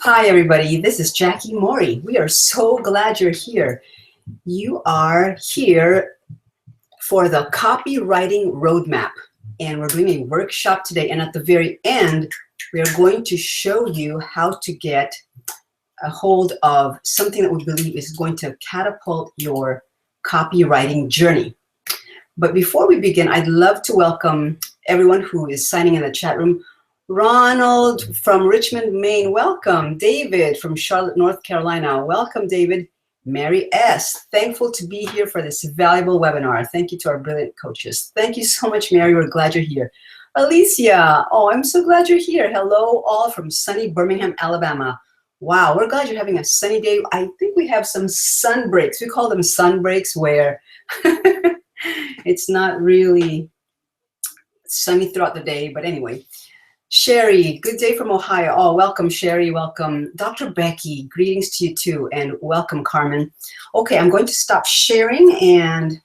Hi, everybody. This is Jackie Mori. We are so glad you're here. You are here for the Copywriting Roadmap, and we're doing a workshop today. And at the very end, we are going to show you how to get a hold of something that we believe is going to catapult your copywriting journey. But before we begin, I'd love to welcome everyone who is signing in the chat room. Ronald from Richmond, Maine, welcome. David from Charlotte, North Carolina, welcome, David. Mary S., thankful to be here for this valuable webinar. Thank you to our brilliant coaches. Thank you so much, Mary. We're glad you're here. Alicia, oh, I'm so glad you're here. Hello, all from sunny Birmingham, Alabama. Wow, we're glad you're having a sunny day. I think we have some sun breaks. We call them sun breaks where it's not really sunny throughout the day, but anyway. Sherry, good day from Ohio. Oh, welcome, Sherry. Welcome. Dr. Becky, greetings to you too. And welcome, Carmen. Okay, I'm going to stop sharing and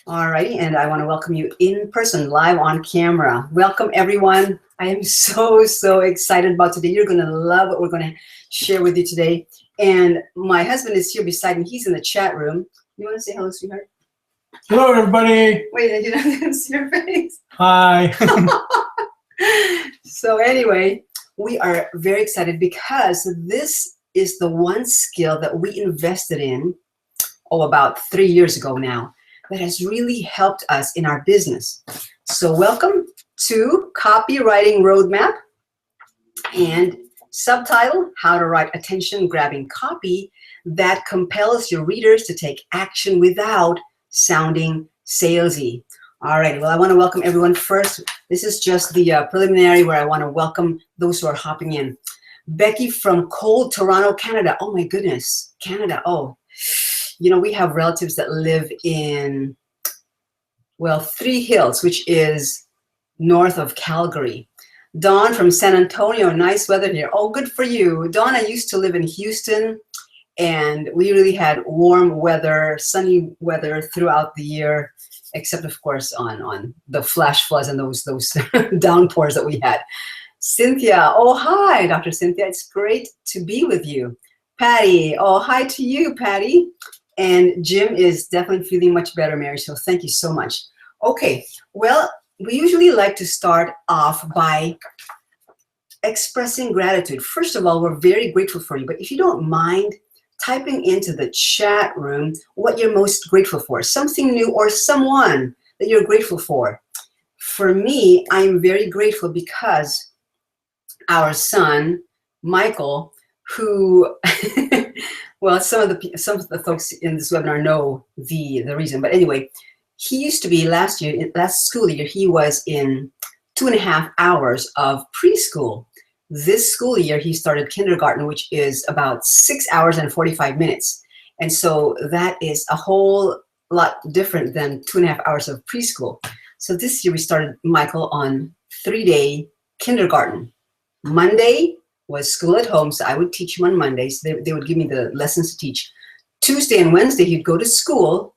alrighty, and I want to welcome you in person, live on camera. Welcome, everyone. I am so excited about today. You're going to love what we're going to share with you today. And my husband is here beside me. He's in the chat room. You want to say hello, sweetheart? Hello, everybody. Wait, I didn't see your face. Hi. So anyway, we are very excited because this is the one skill that we invested in, about 3 years ago now, that has really helped us in our business. So welcome to Copywriting Roadmap, and subtitle, How to Write Attention-Grabbing Copy that compels your readers to take action without sounding salesy. All right, well, I want to welcome everyone first. This is just the preliminary where I want to welcome those who are hopping in. Becky from cold Toronto, Canada. Oh my goodness, Canada. Oh, you know, we have relatives that live in, well, Three Hills, which is north of Calgary. Dawn from San Antonio, nice weather here. Oh, good for you. Dawn, I used to live in Houston, and we really had warm weather, sunny weather throughout the year, except of course on the flash floods and those downpours that we had. Cynthia, oh hi, Dr. Cynthia, it's great to be with you. Patty, oh hi to you, Patty. And Jim is definitely feeling much better, Mary, so thank you so much. Okay, well, we usually like to start off by expressing gratitude. First of all, we're very grateful for you, but if you don't mind typing into the chat room what you're most grateful for, something new or someone that you're grateful for. For me, I'm very grateful because our son, Michael, who, well, some of the folks in this webinar know the reason, but anyway, he used to be last school year, he was in 2.5 hours of preschool. This school year, he started kindergarten, which is about 6 hours and 45 minutes. And so that is a whole lot different than 2.5 hours of preschool. So this year we started Michael on 3-day kindergarten. Monday was school at home, so I would teach him on Mondays. They would give me the lessons to teach. Tuesday and Wednesday, he'd go to school.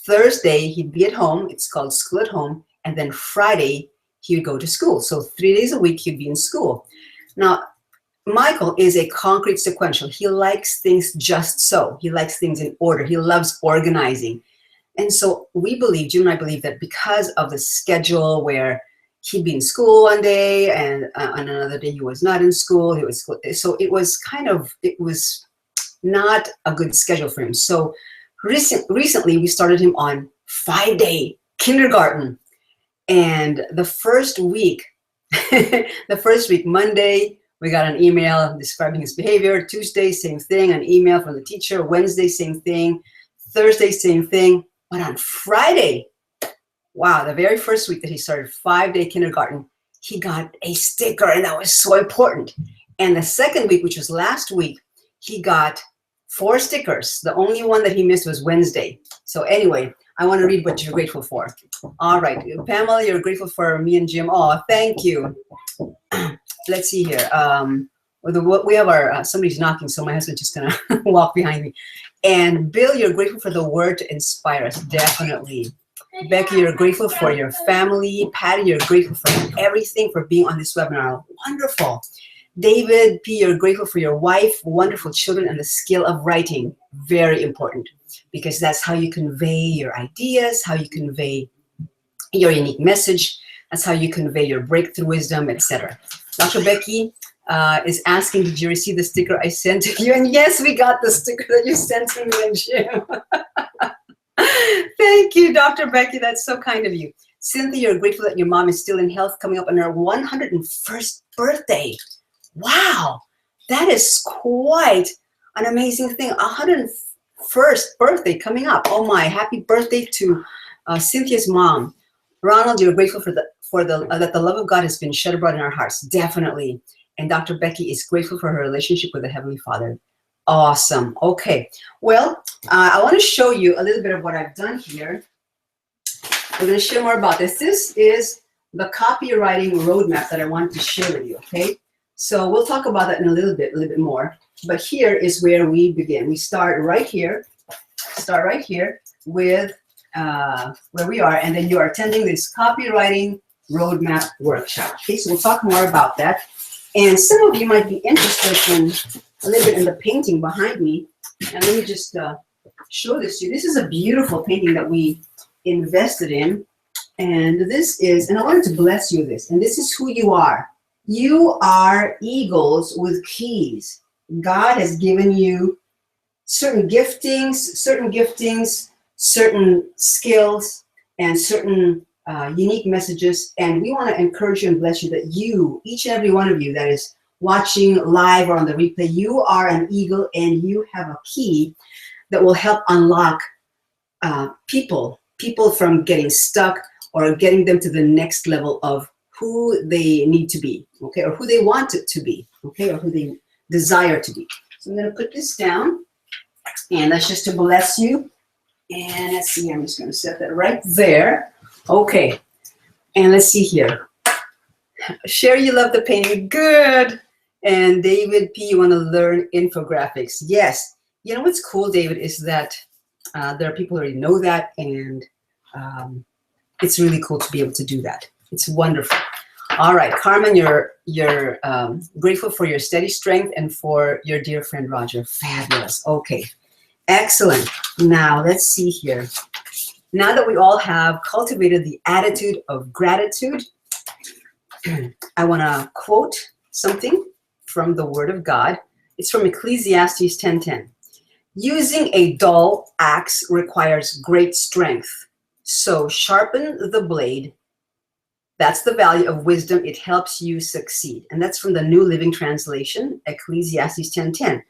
Thursday, he'd be at home. It's called school at home. And then Friday, he would go to school. So 3 days a week, he'd be in school. Now, Michael is a concrete sequential. He likes things just so. He likes things in order. He loves organizing. And so we believe, Jim and I believe, that because of the schedule where he'd be in school one day and on another day he was not in school, so it was not a good schedule for him. So recently we started him on 5-day kindergarten. And the first week, Monday, we got an email describing his behavior. Tuesday, same thing, an email from the teacher. Wednesday, same thing. Thursday, same thing. But on Friday, wow, the very first week that he started 5-day kindergarten, he got a sticker, and that was so important. And the second week, which was last week, he got 4 stickers. The only one that he missed was Wednesday. So anyway, I want to read what you're grateful for. All right, Pamela, you're grateful for me and Jim. Oh, thank you. Let's see here. We have our, somebody's knocking, so my husband's just gonna walk behind me. And Bill, you're grateful for the word to inspire us, definitely. Becky, you're grateful for your family. Patty, you're grateful for everything, for being on this webinar. Wonderful. David P., you're grateful for your wife, wonderful children, and the skill of writing. Very important, because that's how you convey your ideas, how you convey your unique message. That's how you convey your breakthrough wisdom, etc. Dr. Becky is asking, did you receive the sticker I sent to you? And yes, we got the sticker that you sent to me and Jim. Thank you, Dr. Becky. That's so kind of you. Cynthia, you're grateful that your mom is still in health, coming up on her 101st birthday. Wow, that is quite an amazing thing. 101st birthday coming up. Oh my, happy birthday to Cynthia's mom. Ronald, you're grateful that the love of God has been shed abroad in our hearts. Definitely. And Dr. Becky is grateful for her relationship with the Heavenly Father. Awesome. Okay. Well, I want to show you a little bit of what I've done here. We're going to share more about this. This is the copywriting roadmap that I wanted to share with you. Okay. So we'll talk about that in a little bit more. But here is where we begin. We start right here. With where we are, and then you are attending this copywriting roadmap workshop. Okay, so we'll talk more about that. And some of you might be interested in a little bit in the painting behind me. And let me just show this to you. This is a beautiful painting that we invested in. And this is, and I wanted to bless you with this. And this is who you are. You are eagles with keys. God has given you certain giftings, certain skills, and certain unique messages. And we want to encourage you and bless you that you, each and every one of you that is watching live or on the replay, you are an eagle and you have a key that will help unlock people from getting stuck or getting them to the next level of who they need to be, okay, or who they want it to be, okay, or who they desire to be. So I'm going to put this down, and that's just to bless you. And let's see, I'm just going to set that right there. Okay, and let's see here. Sherry, you love the painting. Good. And David P., you want to learn infographics. Yes. You know what's cool, David, is that there are people who already know that, and it's really cool to be able to do that. It's wonderful. All right, Carmen, you're grateful for your steady strength and for your dear friend Roger. Fabulous. Okay, excellent. Now let's see here. Now that we all have cultivated the attitude of gratitude, I want to quote something from the Word of God. It's from Ecclesiastes 10:10. Using a dull axe requires great strength. So sharpen the blade. That's the value of wisdom. It helps you succeed. And that's from the New Living Translation, Ecclesiastes 10:10.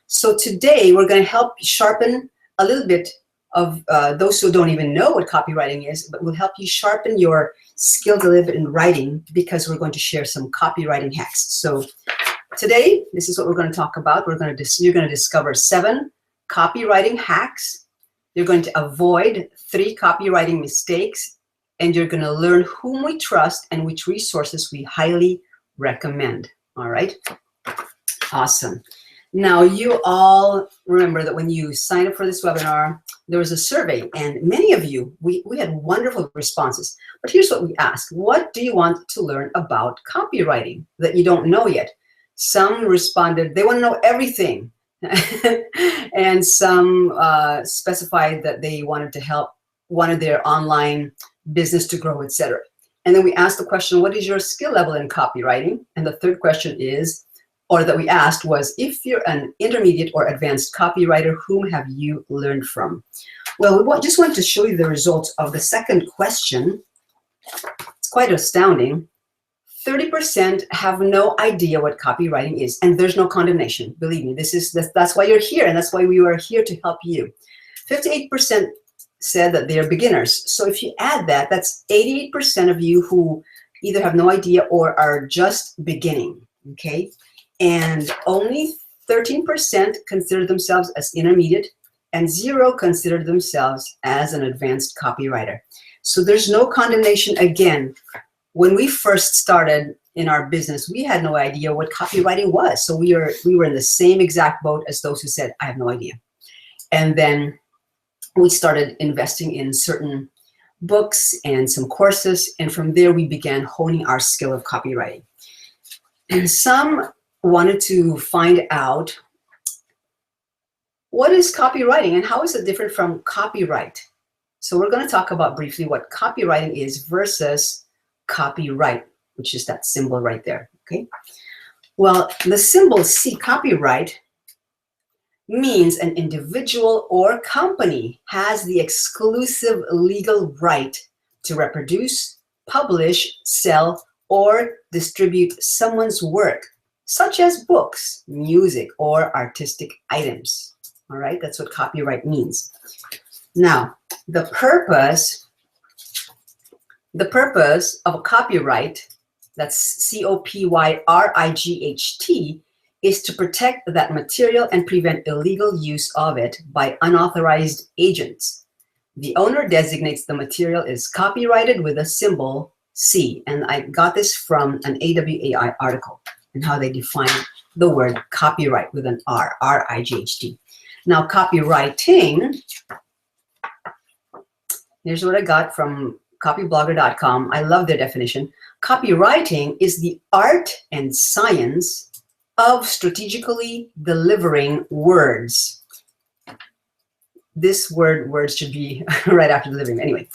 So today we're going to help sharpen a little bit of those who don't even know what copywriting is, but we'll help you sharpen your skills a little bit in writing, because we're going to share some copywriting hacks. So today, this is what we're going to talk about. You're going to discover 7 copywriting hacks. You're going to avoid 3 copywriting mistakes, and you're going to learn whom we trust and which resources we highly recommend. All right? Awesome. Now, you all remember that when you signed up for this webinar, there was a survey, and many of you, we had wonderful responses. But here's what we asked. What do you want to learn about copywriting that you don't know yet? Some responded, they want to know everything. And some specified that they wanted their online business to grow, etc. And then we asked the question, what is your skill level in copywriting? And the third question is, or that we asked was, if you're an intermediate or advanced copywriter, whom have you learned from? Well, we just wanted to show you the results of the second question. It's quite astounding. 30% have no idea what copywriting is, and there's no condemnation. Believe me, that's why you're here, and that's why we are here to help you. 58% said that they are beginners. So if you add that, that's 88% of you who either have no idea or are just beginning, okay? And only 13% consider themselves as intermediate, and 0 consider themselves as an advanced copywriter. So there's no condemnation. Again, when we first started in our business, we had no idea what copywriting was. So we were in the same exact boat as those who said, I have no idea. And then we started investing in certain books and some courses. And from there, we began honing our skill of copywriting. And some wanted to find out what is copywriting and how is it different from copyright. So we're going to talk about briefly what copywriting is versus copyright, which is that symbol right there. Okay. Well, the symbol C, copyright, means an individual or company has the exclusive legal right to reproduce, publish, sell, or distribute someone's work, such as books, music, or artistic items. All right, that's what copyright means. Now, the purpose of a copyright, that's C-O-P-Y-R-I-G-H-T, is to protect that material and prevent illegal use of it by unauthorized agents. The owner designates the material is copyrighted with a symbol C. And I got this from an AWAI article and how they define the word copyright with an R, R-I-G-H-T. Now, copywriting, here's what I got from copyblogger.com. I love their definition. Copywriting is the art and science of strategically delivering words. This words should be right after delivering. Anyway,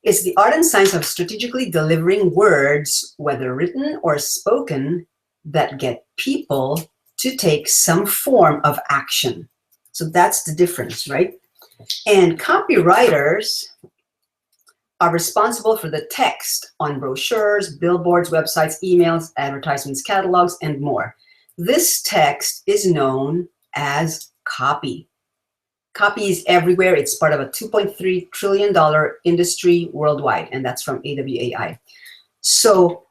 it's the art and science of strategically delivering words, whether written or spoken, that get people to take some form of action. So that's the difference, right? And copywriters are responsible for the text on brochures, billboards, websites, emails, advertisements, catalogs, and more. This text is known as copy. Copy is everywhere. It's part of a $2.3 trillion industry worldwide, and that's from AWAI. So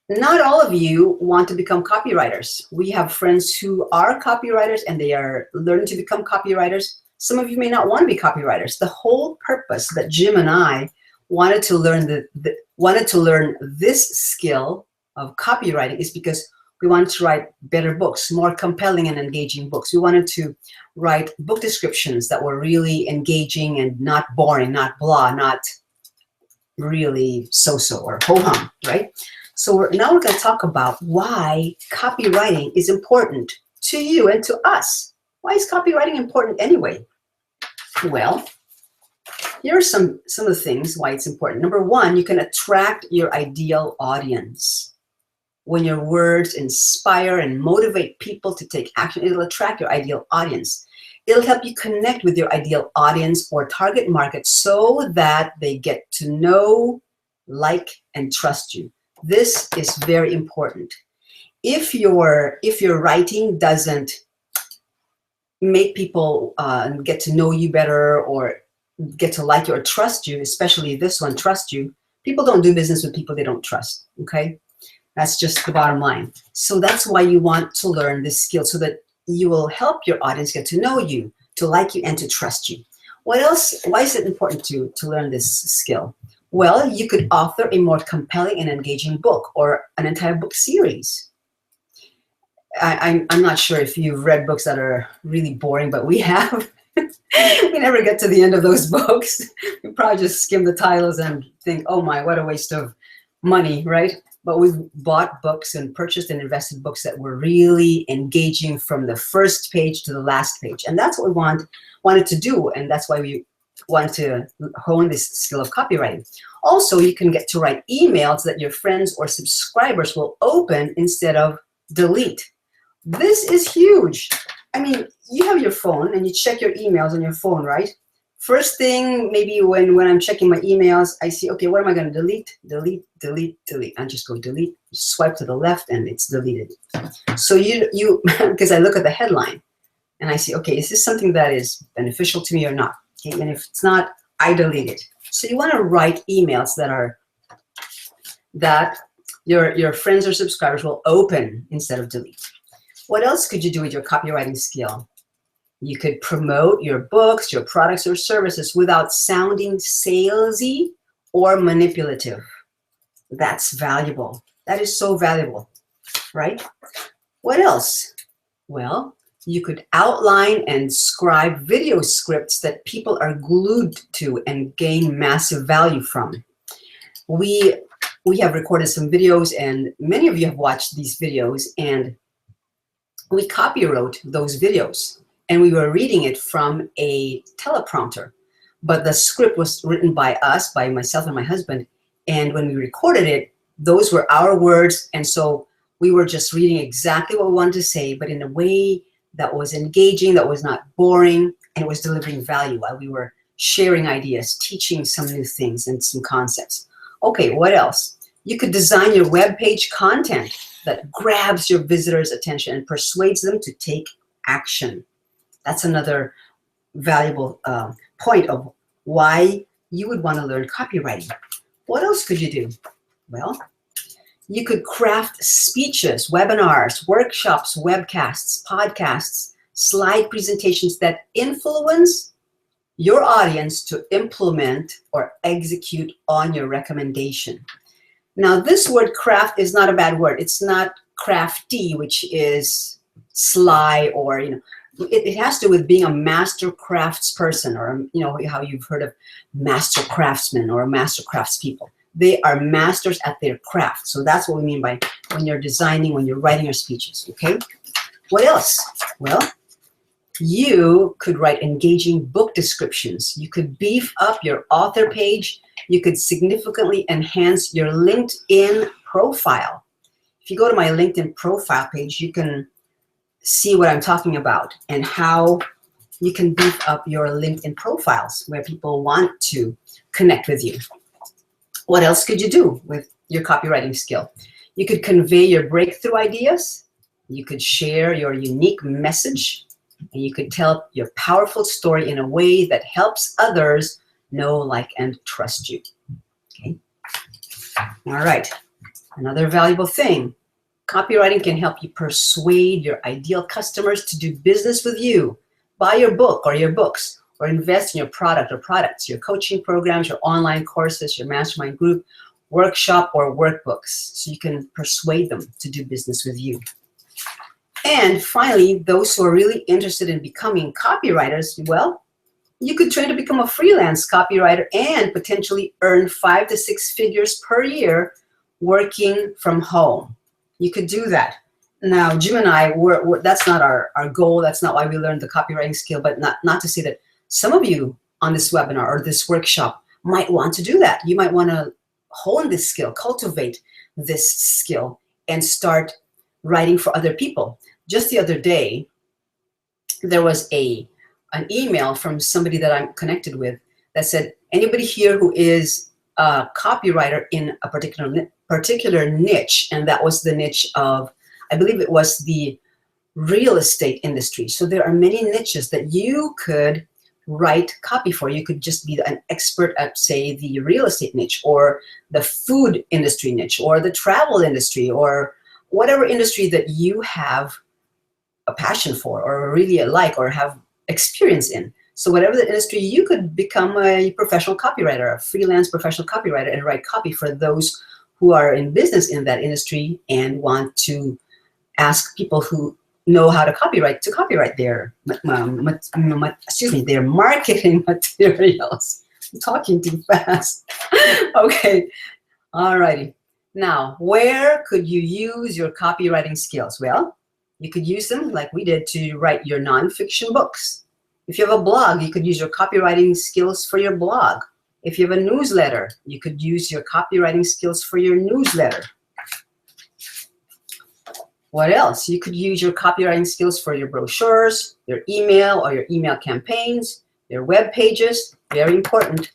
not all of you want to become copywriters. We have friends who are copywriters and they are learning to become copywriters. Some of you may not want to be copywriters. The whole purpose that Jim and I wanted to learn this skill of copywriting is because we wanted to write better books, more compelling and engaging books. We wanted to write book descriptions that were really engaging and not boring, not blah, not really so-so or ho-hum, right? So now we're going to talk about why copywriting is important to you and to us. Why is copywriting important anyway? Well, here are some of the things why it's important. Number one, you can attract your ideal audience. When your words inspire and motivate people to take action, it'll attract your ideal audience. It'll help you connect with your ideal audience or target market so that they get to know, like, and trust you. This is very important. If your writing doesn't make people get to know you better or get to like you or trust you, especially this one, trust you, people don't do business with people they don't trust, okay? That's just the bottom line. So that's why you want to learn this skill, so that you will help your audience get to know you, to like you, and to trust you. What else? Why is it important to learn this skill? Well, you could author a more compelling and engaging book or an entire book series. I'm not sure if you've read books that are really boring, but we have. We never get to the end of those books. We probably just skim the titles and think, oh my, what a waste of money, right? But we've bought books and purchased and invested books that were really engaging from the first page to the last page. And that's what we wanted to do. And that's why we want to hone this skill of copywriting. Also, you can get to write emails that your friends or subscribers will open instead of delete. This is huge. I mean, you have your phone and you check your emails on your phone, right? First thing, maybe when I'm checking my emails, I see, okay, what am I going to delete? Delete, delete, delete. I just go delete, swipe to the left, and it's deleted. So you because I look at the headline and I see, okay, is this something that is beneficial to me or not? Okay, and if it's not, I delete it. So you want to write emails that your friends or subscribers will open instead of delete. What else could you do with your copywriting skill? You could promote your books, your products, or services without sounding salesy or manipulative. That's valuable. That is so valuable, right? What else? Well, you could outline and scribe video scripts that people are glued to and gain massive value from. We have recorded some videos, and many of you have watched these videos, and we copywrote those videos and we were reading it from a teleprompter. But the script was written by us, by myself and my husband. And when we recorded it, those were our words. And so we were just reading exactly what we wanted to say, but in a way that was engaging, that was not boring, and it was delivering value while we were sharing ideas, teaching some new things and some concepts. Okay, what else? You could design your web page content that grabs your visitors' attention and persuades them to take action. That's another valuable point of why you would want to learn copywriting. What else could you do? Well, you could craft speeches, webinars, workshops, webcasts, podcasts, slide presentations that influence your audience to implement or execute on your recommendation. Now, this word craft is not a bad word. It's not crafty, which is sly or, it has to do with being a master craftsperson, or, how you've heard of master craftsmen or master craftspeople. They are masters at their craft. So that's what we mean by when you're designing, when you're writing your speeches, okay? What else? Well, you could write engaging book descriptions. You could beef up your author page. You could significantly enhance your LinkedIn profile. If you go to my LinkedIn profile page, you can see what I'm talking about and how you can beef up your LinkedIn profiles where people want to connect with you. What else could you do with your copywriting skill? You could convey your breakthrough ideas. You could share your unique message. And you could tell your powerful story in a way that helps others know, like, and trust you. Okay. All right. Another valuable thing. Copywriting can help you persuade your ideal customers to do business with you. Buy your book or your books, or invest in your product or products, your coaching programs, your online courses, your mastermind group, workshop, or workbooks, so you can persuade them to do business with you. And finally, those who are really interested in becoming copywriters, well, you could train to become a freelance copywriter and potentially earn 5 to 6 figures per year working from home. You could do that. Now, Jim and I, that's not our goal. That's not why we learned the copywriting skill, but not to say that some of you on this webinar or this workshop might want to do that. You might want to hone this skill, cultivate this skill, and start writing for other people. Just the other day, there was an email from somebody that I'm connected with that said, anybody here who is a copywriter in a particular niche, and that was the niche of, I believe it was the real estate industry. So there are many niches that you could write copy for. You could just be an expert at, say, the real estate niche, or the food industry niche, or the travel industry, or whatever industry that you have a passion for, or really like, or have experience in. So whatever the industry, you could become a professional copywriter, a freelance professional copywriter, and write copy for those who are in business in that industry and want to ask people who know how to copyright their their marketing materials. I'm talking too fast. Okay, all righty. Now, where could you use your copywriting skills? Well, you could use them like we did to write your nonfiction books. If you have a blog, you could use your copywriting skills for your blog. If you have a newsletter, you could use your copywriting skills for your newsletter. What else? You could use your copywriting skills for your brochures, your email or your email campaigns, your web pages, very important,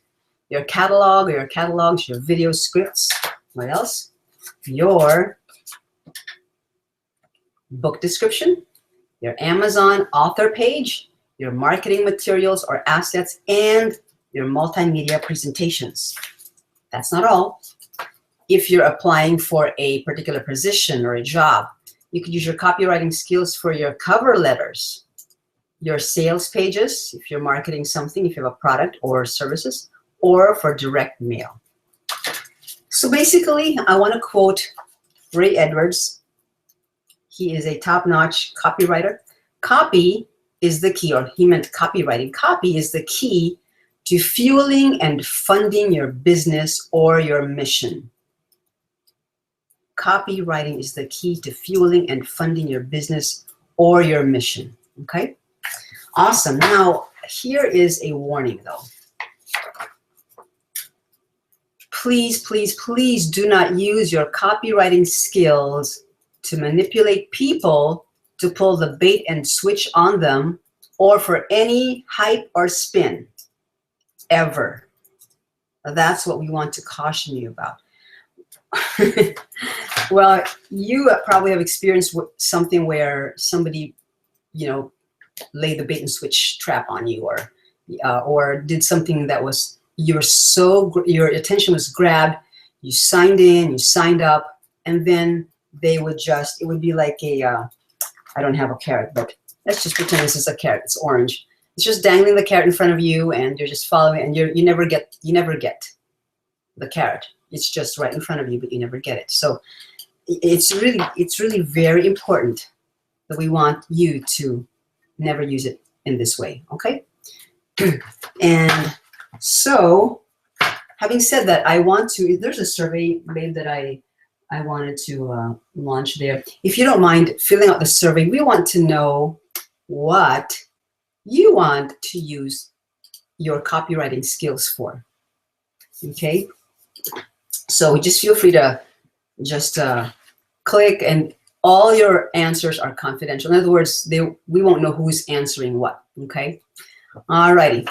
your catalog or your catalogs, your video scripts. What else? Your book description, your Amazon author page, your marketing materials or assets, and your multimedia presentations. That's not all. If you're applying for a particular position or a job, you could use your copywriting skills for your cover letters, your sales pages, if you're marketing something, if you have a product or services, or for direct mail. So basically, I want to quote Ray Edwards. He is a top-notch copywriter. Copy is the key, or he meant copywriting. Copy is the key to fueling and funding your business or your mission. Copywriting is the key to fueling and funding your business or your mission. Okay? Awesome. Now, here is a warning though. Please, please, please do not use your copywriting skills to manipulate people to pull the bait and switch on them, or for any hype or spin, ever. That's what we want to caution you about. Well, you probably have experienced something where somebody, laid the bait and switch trap on you, or did something that was, your attention was grabbed, you signed in, you signed up, and then it would be like I don't have a carrot, but let's just pretend this is a carrot. It's orange. It's just dangling the carrot in front of you, and you're just following, and you never get the carrot. It's just right in front of you, but you never get it. So it's really very important that we want you to never use it in this way. Okay. And so, having said that, there's a survey made that I wanted to launch there. If you don't mind filling out the survey, we want to know what you want to use your copywriting skills for. Okay? So just feel free to just click, and all your answers are confidential. In other words, we won't know who's answering what. Okay? All righty.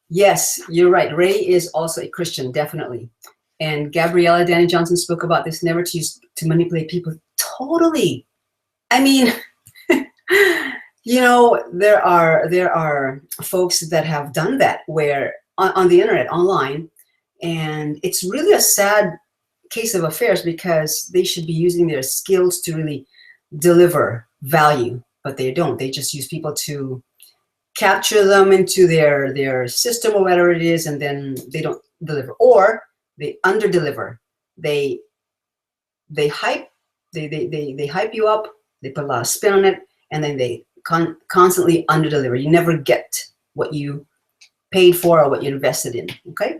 Yes, you're right. Ray is also a Christian, definitely. And Gabriella Danny Johnson spoke about this, never to use to manipulate people. Totally. I mean, there are folks that have done that where on the internet, online, and it's really a sad case of affairs because they should be using their skills to really deliver value, but they don't. They just use people to capture them into their system or whatever it is, and then they don't deliver, or they under-deliver. They hype you up. They put a lot of spin on it, and then they constantly under-deliver. You never get what you paid for or what you invested in. Okay,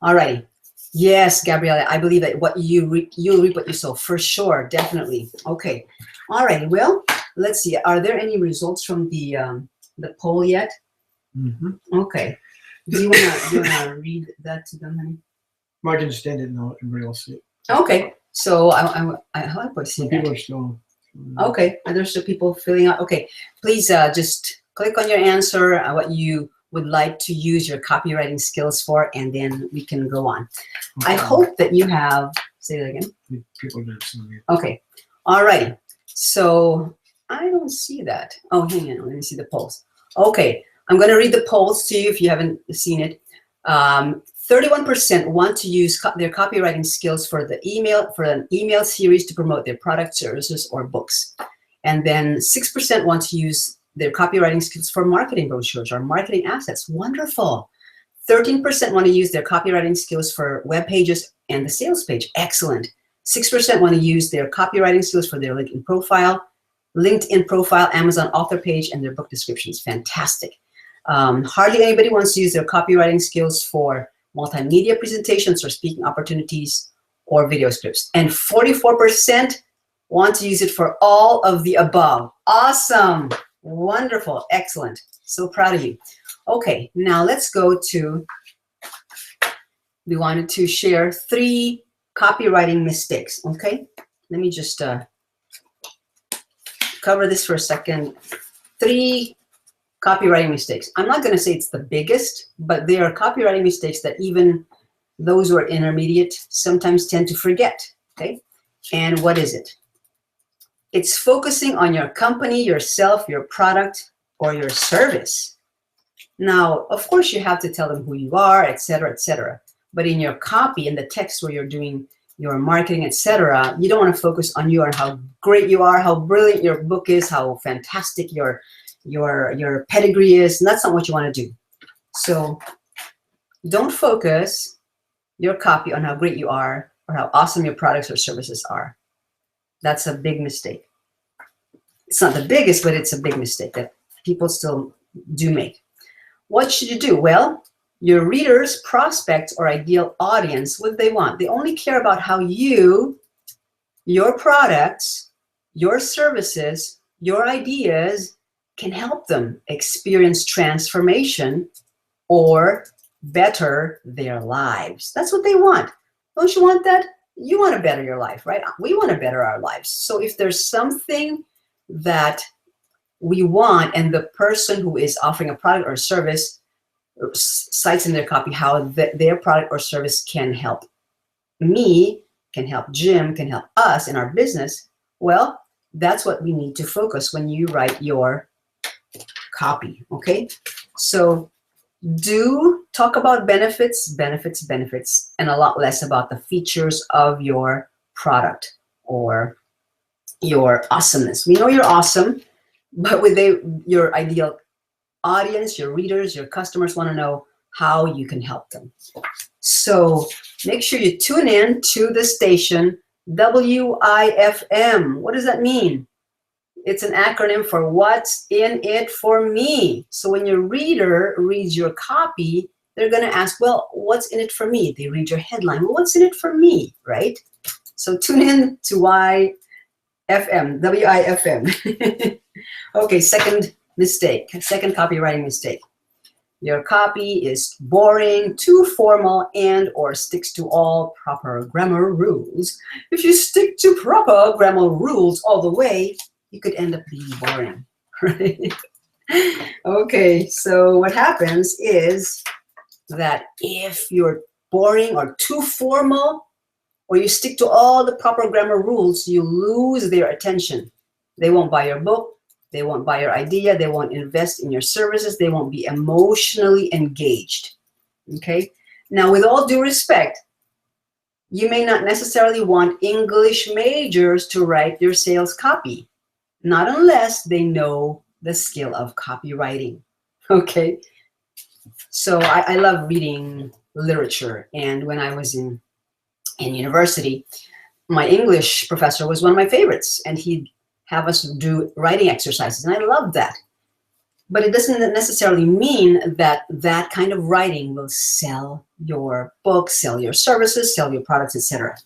all righty. Yes, Gabriella, I believe that you'll reap what you sow, for sure, definitely. Okay, all righty. Well, let's see. Are there any results from the poll yet? Mm-hmm. Okay. Do you wanna read that to them, honey? I can stand it now. Everybody else see it. Okay. So I hope I see that. People are still. Okay. And there's still people filling out. Okay. Please just click on your answer, what you would like to use your copywriting skills for, and then we can go on. Okay. I hope that you have. Say that again. People didn't see it. Okay. All righty. So I don't see that. Oh, hang on. Let me see the polls. Okay. I'm going to read the polls to you if you haven't seen it. 31% want to use their copywriting skills for an email series to promote their products, services, or books. And then 6% want to use their copywriting skills for marketing brochures or marketing assets. Wonderful. 13% want to use their copywriting skills for web pages and the sales page. Excellent. 6% want to use their copywriting skills for their LinkedIn profile, Amazon author page, and their book descriptions. Fantastic. Hardly anybody wants to use their copywriting skills for multimedia presentations or speaking opportunities or video scripts. And 44% want to use it for all of the above. Awesome. Wonderful. Excellent. So proud of you. Okay, now let's go to, we wanted to share 3 copywriting mistakes. Okay, let me just cover this for a second. 3 copywriting mistakes. I'm not going to say it's the biggest, but there are copywriting mistakes that even those who are intermediate sometimes tend to forget. Okay, and what is it? It's focusing on your company, yourself, your product, or your service. Now, of course, you have to tell them who you are, etc., etc. But in your copy, in the text where you're doing your marketing, etc., you don't want to focus on you and how great you are, how brilliant your book is, how fantastic your pedigree is. And that's not what you want to do. So don't focus your copy on how great you are or how awesome your products or services are. That's a big mistake. It's not the biggest, but it's a big mistake that people still do make. What should you do? Well, your readers, prospects, or ideal audience, what they want. They only care about how you, your products, your services your ideas can help them experience transformation or better their lives. That's what they want. Don't you want that? You want to better your life, right? We want to better our lives. So if there's something that we want and the person who is offering a product or service cites in their copy how their product or service can help me, can help Jim, can help us in our business, well, that's what we need to focus when you write your copy, okay? So do talk about benefits, benefits, benefits, and a lot less about the features of your product or your awesomeness. We know you're awesome, but with your ideal audience, your readers, your customers want to know how you can help them. So make sure you tune in to the station WIFM. What does that mean? It's an acronym for What's in It for Me. So when your reader reads your copy, they're going to ask, well, what's in it for me? They read your headline. Well, what's in it for me, right? So tune in to WIFM. Okay, second copywriting mistake. Your copy is boring, too formal, and or sticks to all proper grammar rules. If you stick to proper grammar rules all the way, you could end up being boring, right? Okay, so what happens is that if you're boring or too formal, or you stick to all the proper grammar rules, you lose their attention. They won't buy your book. They won't buy your idea. They won't invest in your services. They won't be emotionally engaged, okay? Now, with all due respect, you may not necessarily want English majors to write your sales copy, not unless they know the skill of copywriting, okay? So I love reading literature, and when I was in university, my English professor was one of my favorites, and he'd have us do writing exercises, and I loved that. But it doesn't necessarily mean that that kind of writing will sell your book, sell your services, sell your products, etc.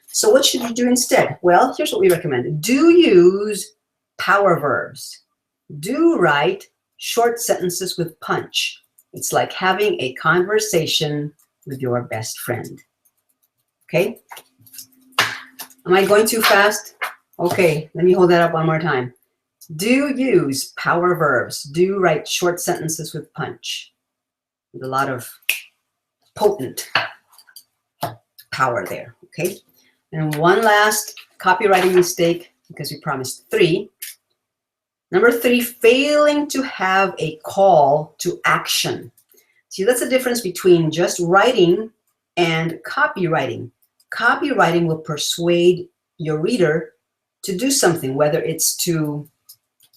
So what should you do instead? Well, here's what we recommend. Do use power verbs. Do write short sentences with punch. It's like having a conversation with your best friend. Okay? Am I going too fast? Okay, let me hold that up one more time. Do use power verbs. Do write short sentences with punch. With a lot of potent power there, okay? And one last copywriting mistake, because we promised 3. Number 3, failing to have a call to action. See, that's the difference between just writing and copywriting. Copywriting will persuade your reader to do something, whether it's to,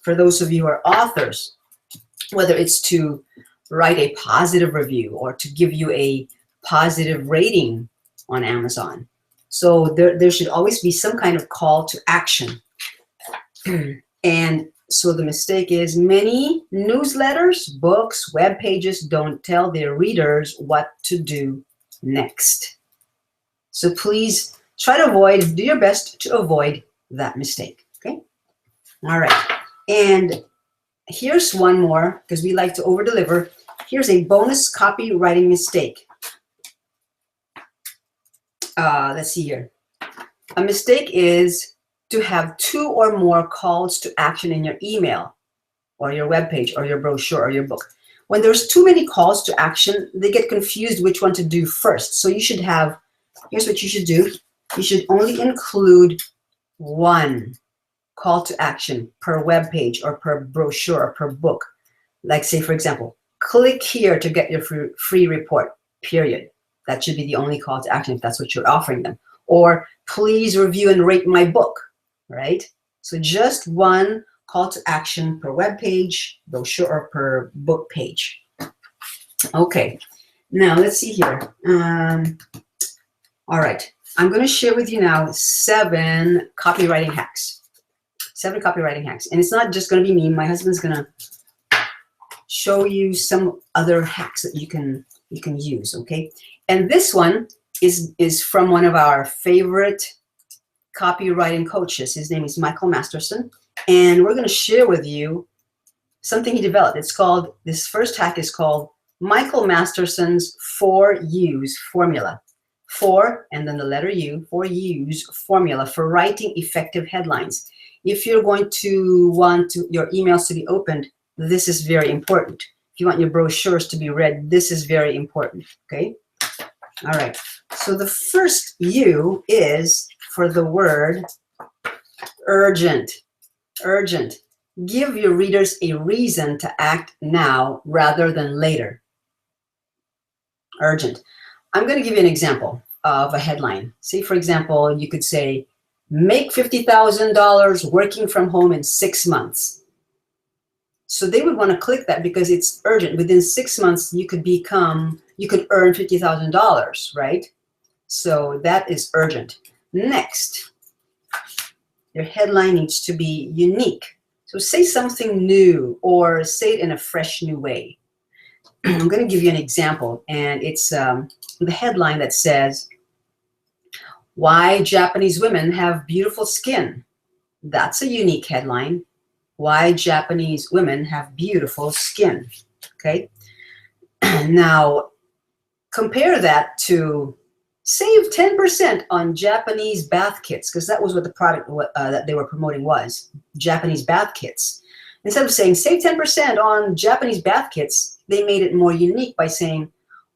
for those of you who are authors, whether it's to write a positive review or to give you a positive rating on Amazon. So there should always be some kind of call to action. And so the mistake is many newsletters, books, web pages don't tell their readers what to do next. So please try to do your best to avoid that mistake, okay? All right, and here's one more, because we like to over-deliver. Here's a bonus copywriting mistake. Let's see here. A mistake is to have 2 or more calls to action in your email or your webpage or your brochure or your book. When there's too many calls to action, they get confused which one to do first. So you should have, here's what you should do. You should only include 1 call to action per web page or per brochure or per book. Like, say, for example, click here to get your free report, period. That should be the only call to action if that's what you're offering them. Or please review and rate my book, right? So just 1 call to action per web page, brochure, or per book page. Okay, now let's see here. All right, I'm going to share with you now 7 copywriting hacks. 7 copywriting hacks. And it's not just going to be me. My husband's going to show you some other hacks that you can use, okay? And this one is from one of our favorite copywriting coaches. His name is Michael Masterson. And we're going to share with you something he developed. This first hack is called Michael Masterson's 4U's formula. 4 and then the letter U, 4U's formula for writing effective headlines. If you're going to want your emails to be opened, this is very important. If you want your brochures to be read, this is very important, okay? All right, so the first U is for the word urgent. Urgent. Give your readers a reason to act now rather than later. Urgent. I'm going to give you an example of a headline. Say, for example, you could say, make $50,000 working from home in 6 months. So they would want to click that because it's urgent. Within 6 months, you could earn $50,000, right? So that is urgent. Next, your headline needs to be unique. So say something new or say it in a fresh new way. I'm going to give you an example, and it's the headline that says, why Japanese women have beautiful skin. That's a unique headline. Why Japanese women have beautiful skin. Okay. Now, compare that to save 10% on Japanese bath kits, because that was what the product that they were promoting was, Japanese bath kits. Instead of saying save 10% on Japanese bath kits, they made it more unique by saying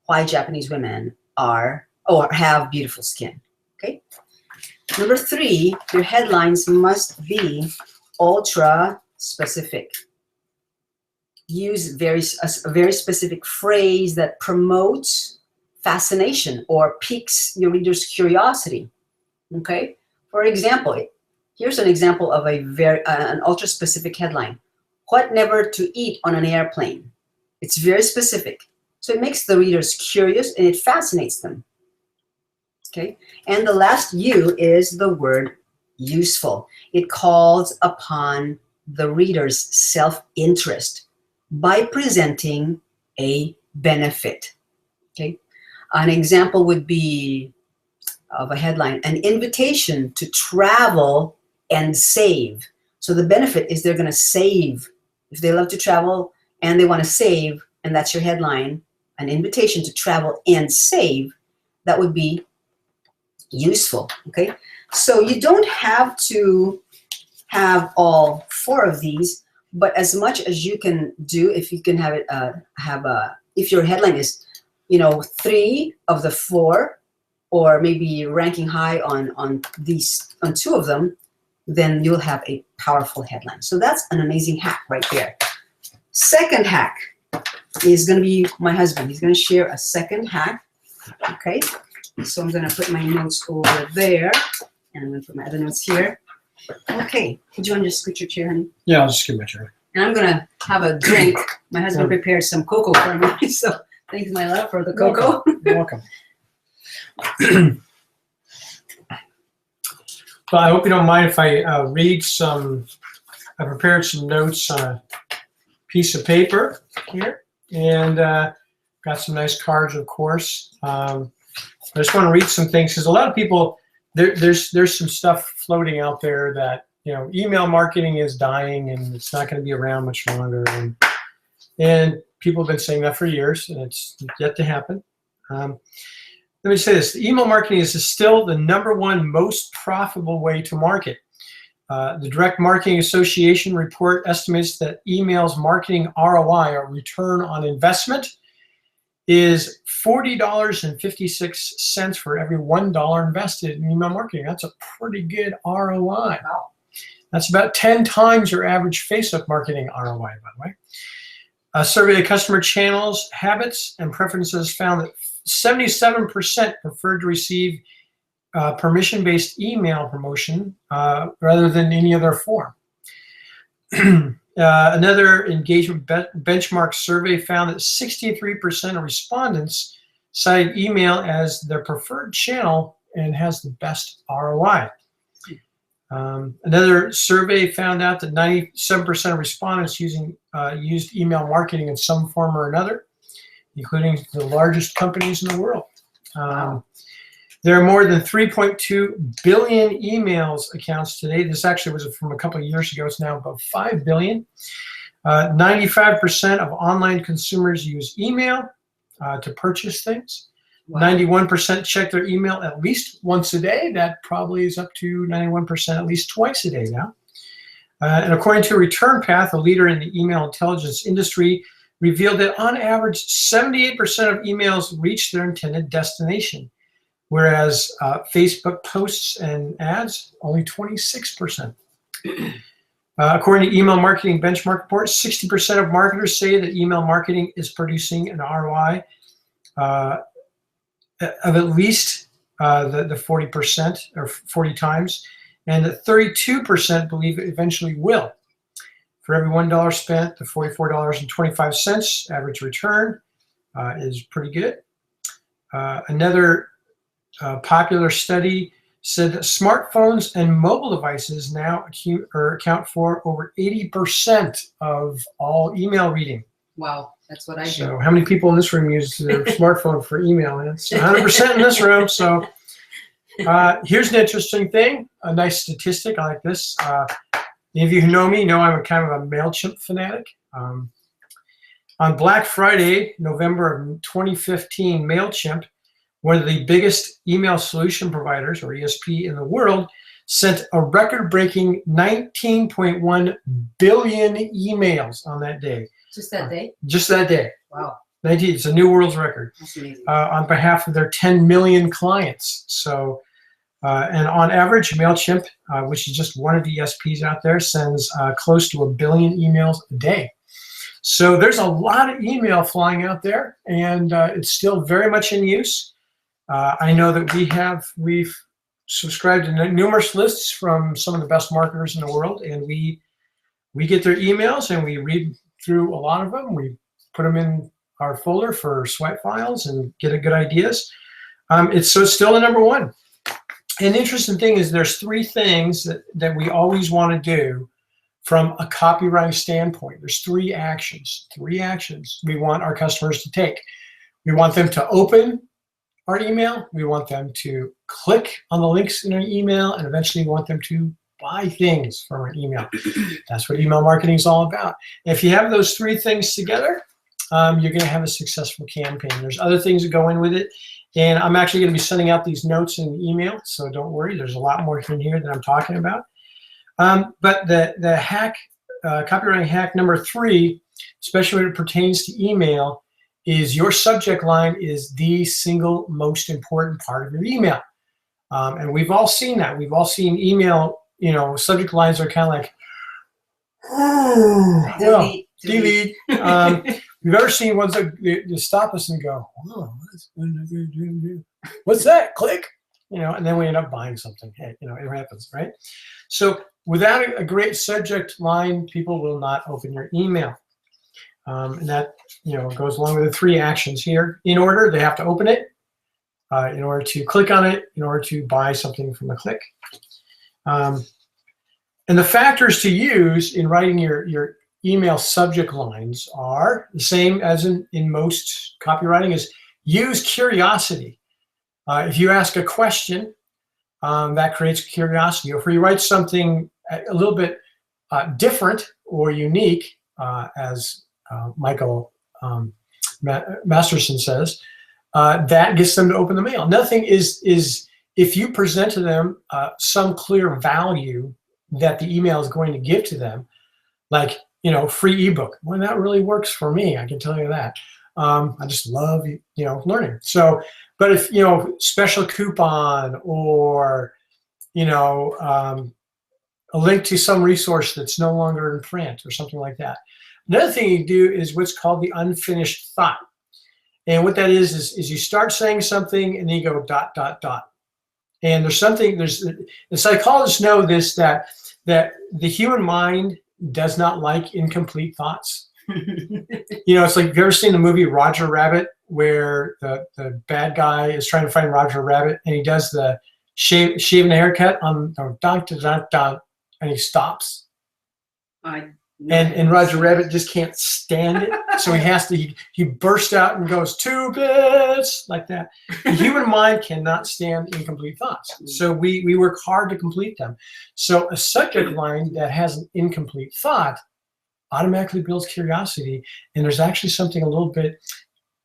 why Japanese women are or have beautiful skin. Okay. Number 3, your headlines must be ultra specific. Use a very specific phrase that promotes fascination or piques your reader's curiosity. Okay. For example, here's an example of an ultra specific headline. What never to eat on an airplane. It's very specific. So it makes the readers curious and it fascinates them. Okay. And the last U is the word useful. It calls upon the reader's self-interest by presenting a benefit. Okay. An example would be of a headline, an invitation to travel and save. So the benefit is they're going to save. If they love to travel and they want to save, and that's your headline, an invitation to travel and save, that would be useful. Okay. So you don't have to have all 4 of these, but as much as you can do, if you can have it, if your headline is, 3 of the 4, or maybe ranking high on 2 of them, then you'll have a powerful headline. So that's an amazing hack right there. Second hack is going to be my husband. He's going to share a second hack. Okay. So I'm going to put my notes over there, and I'm going to put my other notes here. Okay. Would you want to just scoot your chair, honey? Yeah, I'll just get my chair. And I'm going to have a drink. My husband prepared some cocoa for me, so thanks, my love, for the cocoa. You're welcome. Well, I hope you don't mind if I read some. I prepared some notes on a piece of paper here, and got some nice cards, of course. I just want to read some things because a lot of people, there's some stuff floating out there that email marketing is dying and it's not going to be around much longer, and people have been saying that for years, and it's yet to happen. Let me say this: email marketing is still the #1 most profitable way to market. The Direct Marketing Association report estimates that email's marketing ROI, or return on investment, is $40.56 for every $1 invested in email marketing. That's a pretty good ROI. Wow. That's about 10 times your average Facebook marketing ROI, by the way. A survey of customer channels, habits, and preferences found that 77% preferred to receive permission-based email promotion rather than any other form. Another engagement benchmark survey found that 63% of respondents cited email as their preferred channel and has the best ROI. Another survey found out that 97% of respondents used email marketing in some form or another, including the largest companies in the world. There are more than 3.2 billion emails accounts today. This actually was from a couple of years ago. It's now about 5 billion. 95% of online consumers use email to purchase things. Wow. 91% check their email at least once a day. That probably is up to 91% at least twice a day now. And according to Return Path, a leader in the email intelligence industry, revealed that on average, 78% of emails reach their intended destination, whereas Facebook posts and ads, only 26%. According to Email Marketing Benchmark Report, 60% of marketers say that email marketing is producing an ROI of at least the 40% or 40 times, and that 32% believe it eventually will. For every $1 spent, the $44.25 average return is pretty good. Another popular study said that smartphones and mobile devices now account for over 80% of all email reading. Wow, that's what I do. So how many people in this room use their smartphone for email? It's 100% in this room. So here's an interesting thing, a nice statistic. I like this. Any of you who know me know I'm a kind of a MailChimp fanatic. On Black Friday, November of 2015, MailChimp, one of the biggest email solution providers, or ESP, in the world, sent a record-breaking 19.1 billion emails on that day. Just that day? Just that day. Wow. 19, it's a new world's record. That's amazing. On behalf of their 10 million clients. So, and on average, MailChimp, which is just one of the ESPs out there, sends close to 1 billion emails a day. So there's a lot of email flying out there, and it's still very much in use. I know that we've subscribed to numerous lists from some of the best marketers in the world, and we get their emails and we read through a lot of them. We put them in our folder for swipe files and get good ideas. It's still the number one. And the interesting thing is there's three things that we always want to do from a copywriting standpoint. There's three actions we want our customers to take. We want them to open our email. We want them to click on the links in our email, and eventually we want them to buy things from our email. That's what email marketing is all about. And if you have those three things together, you're going to have a successful campaign. There's other things that go in with it, and I'm actually going to be sending out these notes in email, so don't worry. There's a lot more in here that I'm talking about. But the hack, copywriting hack number 3, especially when it pertains to email, is your subject line is the single most important part of your email. And we've all seen that. We've all seen email, subject lines are kind of like, delete. We've ever seen ones that stop us and go, oh, what's that? Click. And then we end up buying something. Hey, it happens, right? So without a great subject line, people will not open your email. And that, goes along with the 3 actions here. In order, they have to open it, in order to click on it, in order to buy something from a click. And the factors to use in writing your email subject lines are the same as in most copywriting, is use curiosity. If you ask a question, that creates curiosity. If you write something a little bit different or unique, as Michael Masterson says, that gets them to open the mail. Another thing is if you present to them some clear value that the email is going to give to them, like, free ebook. Well, that really works for me, I can tell you that. I just love, learning. So, but if, special coupon or, a link to some resource that's no longer in print or something like that. Another thing you do is what's called the unfinished thought. And what that is you start saying something and then you go ... And the psychologists know this, that the human mind does not like incomplete thoughts. It's like, have you ever seen the movie Roger Rabbit, where the bad guy is trying to find Roger Rabbit and he does the shaving the haircut on and he stops? And Roger Rabbit just can't stand it. So he bursts out and goes, 2 bits, like that. The human mind cannot stand incomplete thoughts. So we work hard to complete them. So a subject line that has an incomplete thought automatically builds curiosity. And there's actually something a little bit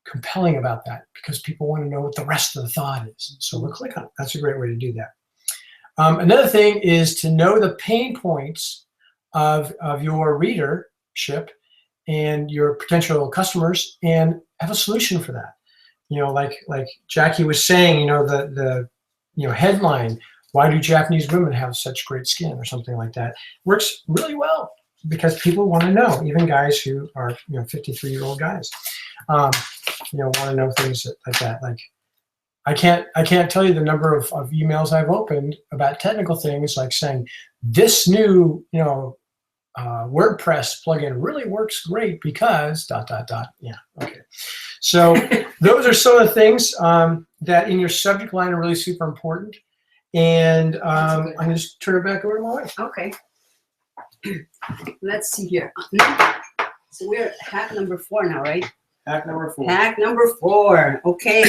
compelling about that because people want to know what the rest of the thought is. So we'll click on it. That's a great way to do that. Another thing is to know the pain points of your readership and your potential customers and have a solution for that. Like Jackie was saying, the headline, why do Japanese women have such great skin, or something like that, works really well because people want to know, even guys who are 53-year-old guys want to know things like that. Like I can't tell you the number of emails I've opened about technical things, like saying this new WordPress plugin really works great because ... Yeah, okay. So those are some of the things that in your subject line are really super important. And I'm going to just turn it back over to my wife. Okay. Let's see here. So we're at hack number 4 now, right? Hack number 4. Hack number 4. Okay.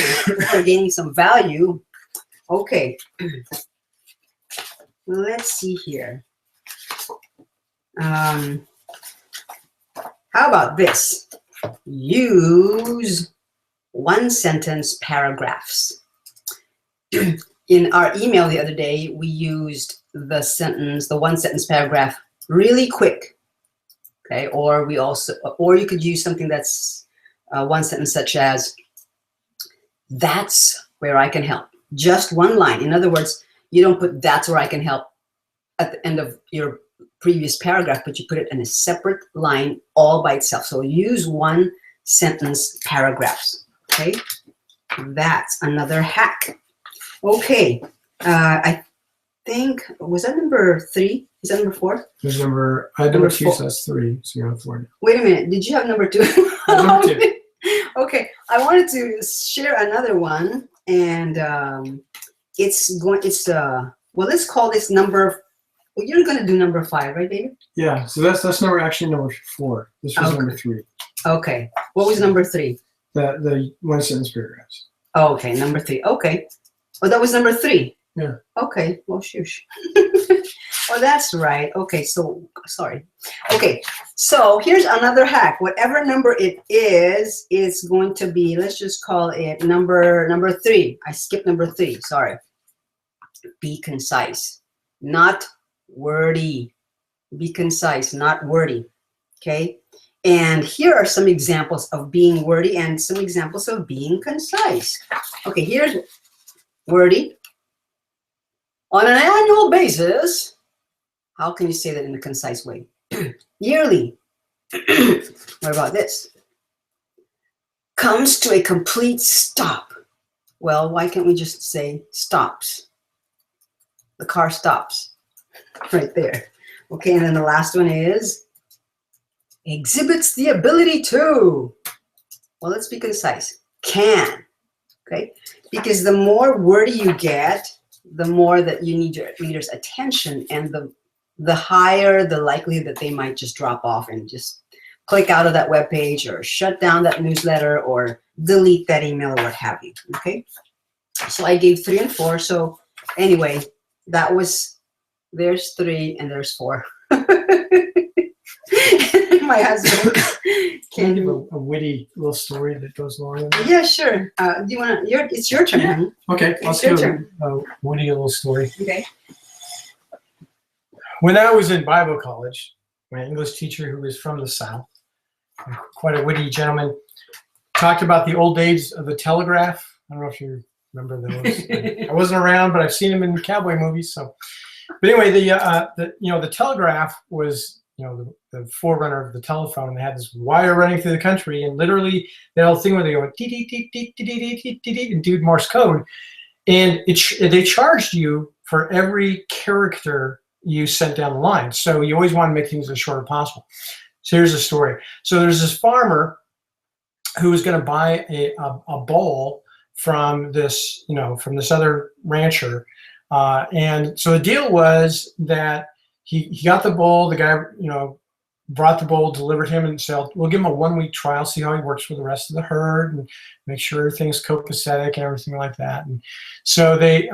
We're gaining some value. Okay. Let's see here. How about this? Use 1-sentence paragraphs. In our email the other day, we used the 1-sentence paragraph really quick. Okay, or you could use something that's 1 sentence, such as, that's where I can help. Just 1 line. In other words, you don't put that's where I can help at the end of your previous paragraph, but you put it in a separate line all by itself. So use 1-sentence paragraphs. Okay, that's another hack. Okay, I think, was that number 3? Is that number 4? There's number 2, so that's 3. So you're on 4 now. Wait a minute, did you have number 2? Number 2. Okay, I wanted to share another one, and well, let's call this number. Well, you're going to do number 5, right, David? Yeah. So that's number 4. This was number 3. Okay. What was number 3? The 1-sentence paragraphs. Oh, okay, number 3. Okay. Oh, that was number 3. Yeah. Okay. Well, shush. Oh, that's right. Okay. So sorry. Okay. So here's another hack. Whatever number it is, it's going to be, let's just call it number 3. I skipped number 3. Sorry. Be concise, not wordy. Be concise, not wordy. Okay. And here are some examples of being wordy and some examples of being concise. Okay. Here's wordy. On an annual basis, how can you say that in a concise way? Yearly. What about this? Comes to a complete stop. Well, why can't we just say stops? The car stops right there. Okay, and then the last one is exhibits the ability to. Well, let's be concise. Can. Okay, because the more wordy you get, the more that you need your reader's attention, and the higher the likelihood that they might just drop off and just click out of that web page or shut down that newsletter or delete that email or what have you. Okay, so I gave 3 and 4. So anyway, there's 3 and there's 4. My husband can you give a witty little story that goes along with it? Yeah, sure. Do you want to? It's your turn. Yeah. Okay, it's your turn. A witty little story. Okay. When I was in Bible college, my English teacher, who was from the South, quite a witty gentleman, talked about the old days of the telegraph. I don't know if you remember those. I wasn't around, but I've seen them in cowboy movies. So, but anyway, the telegraph was the forerunner of the telephone. They had this wire running through the country, and literally that whole thing where they go dee dee dee dee dee dee dee dee dee and do Morse code, and they charged you for every character you sent down the line. So you always want to make things as short as possible. So here's the story. So there's this farmer who was going to buy a bull from this other rancher, and so the deal was that he got the bull. The guy brought the bull, delivered him, and said, we'll give him a 1-week trial, see how he works with the rest of the herd, and make sure everything's copacetic and everything like that. And so they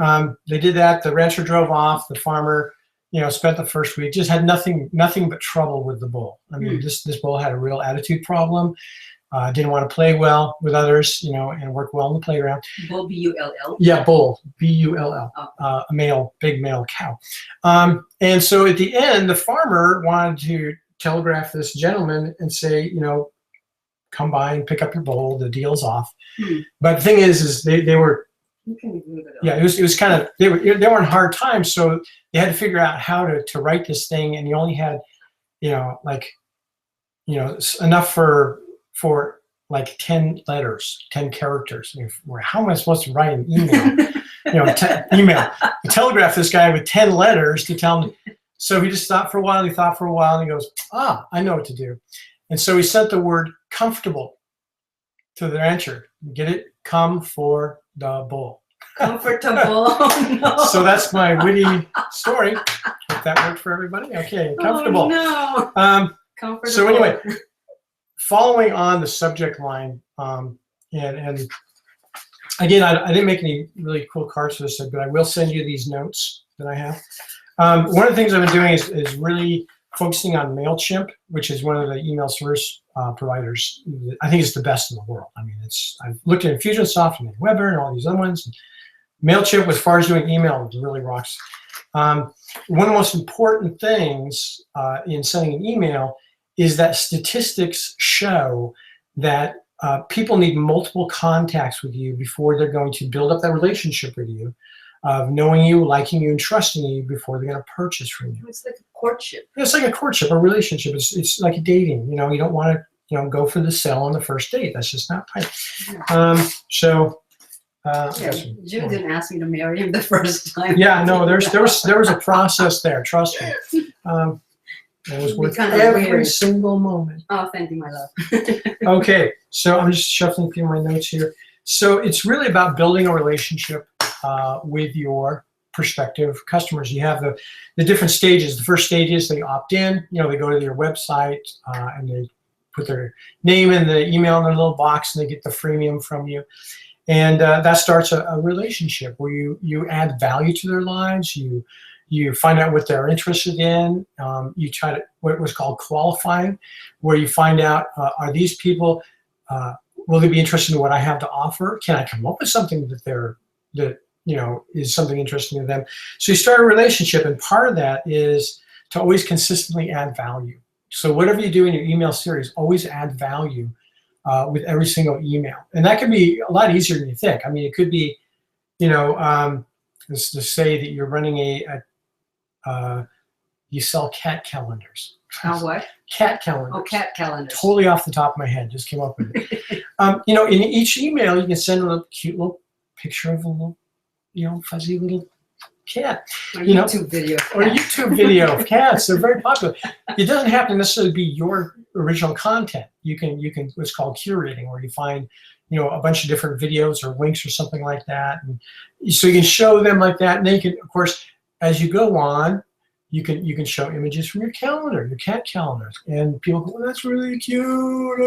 did that. The rancher drove off. The farmer, spent the first week, just had nothing but trouble with the bull. I mean, this bull had a real attitude problem. Didn't want to play well with others, and work well in the playground. Bull, B-U-L-L? Yeah, bull, B-U-L-L, a big male cow. And so at the end, the farmer wanted to telegraph this gentleman and say, come by and pick up your bull, the deal's off. But the thing is they were, yeah, it was kind of, they were in hard times, so they had to figure out how to write this thing, and you only had, enough for like 10 letters, 10 characters. How am I supposed to write an email? Telegraph this guy with 10 letters to tell him. So he just thought for a while, and he goes, I know what to do. And so he sent the word comfortable to the rancher. Get it? Come for the bull. Comfortable. Oh, no. So that's my witty story. Hope that worked for everybody. Okay, comfortable. Oh, no. Comfortable. So anyway, following on the subject line, and again, I didn't make any really cool cards for this, but I will send you these notes that I have. One of the things I've been doing is really focusing on MailChimp, which is one of the email service providers. I think it's the best in the world. I mean, I've looked at Infusionsoft and Weber and all these other ones. MailChimp, as far as doing email, really rocks. One of the most important things in sending an email is that statistics show that people need multiple contacts with you before they're going to build up that relationship with you, of knowing you, liking you, and trusting you before they're going to purchase from you. It's like a courtship. It's like a courtship, a relationship. It's like a dating. You don't want to go for the sale on the first date. That's just not right. Jim didn't ask me to marry him the first time. Yeah, no, there was a process there. Trust me. It was worth every single moment. Oh, thank you, my love. Okay, so I'm just shuffling through my notes here. So it's really about building a relationship with your prospective customers. You have the different stages. The first stage is they opt in. They go to your website and they put their name and the email in their little box, and they get the freemium from you. And that starts a relationship where you add value to their lives. You find out what they're interested in. You try to what was called qualifying, where you find out are these people will they be interested in what I have to offer? Can I come up with something that is something interesting to them? So you start a relationship, and part of that is to always consistently add value. So whatever you do in your email series, always add value with every single email, and that can be a lot easier than you think. I mean, it could be, let's just say that you're running you sell cat calendars. What? Cat calendars. Oh, cat calendars. Totally off the top of my head, just came up with it. In each email, you can send a cute little picture of a little, fuzzy little cat. Or YouTube video. Or a YouTube video of cats. They're very popular. It doesn't have to necessarily be your original content. You can what's called curating, where you find a bunch of different videos or links or something like that, and so you can show them like that. And then you can, of course, as you go on, you can show images from your calendar, your cat calendars, and people go, "Oh, that's really cute."